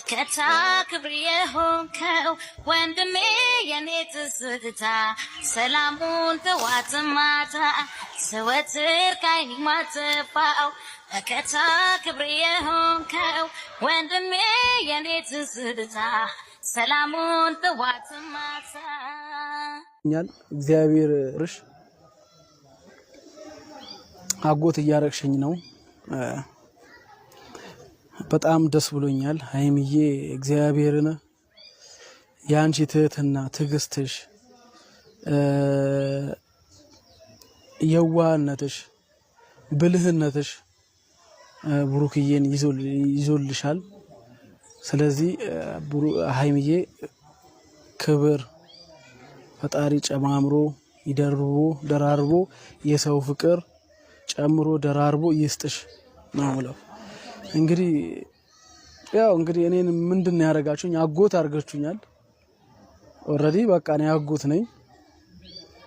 كتاكبريه هونكو وندمي ينيت السدتا سلامون تواتماتا سواتر كايني ما تفاو كتاكبريه هونكو وندمي ينيت السدتا سلامون تواتماتا እግዚአብሔር ርሽ አጎት እያረክሽኝ ነው በጣም ደስ ብሎኛል ሃይሚዬ እግዚአብሔርን ያንቺ ትህትና ትግስትሽ የዋህነትሽ ብልህነትሽ ብሩክዬን ይዞልሻል ስለዚህ ሃይሚዬ ክብር ፈጣሪ ጨማምሮ ይደርቦ ደራርቦ የሰው ፍቅር ጨምሮ ደራርቦ ይስጥሽ ነው እንግዲህ ያው እኔን ምንድነው ያረጋችሁኝ አጎት አርጋችሁኛል ኦሬዲ በቃ ነው ያጎት ነኝ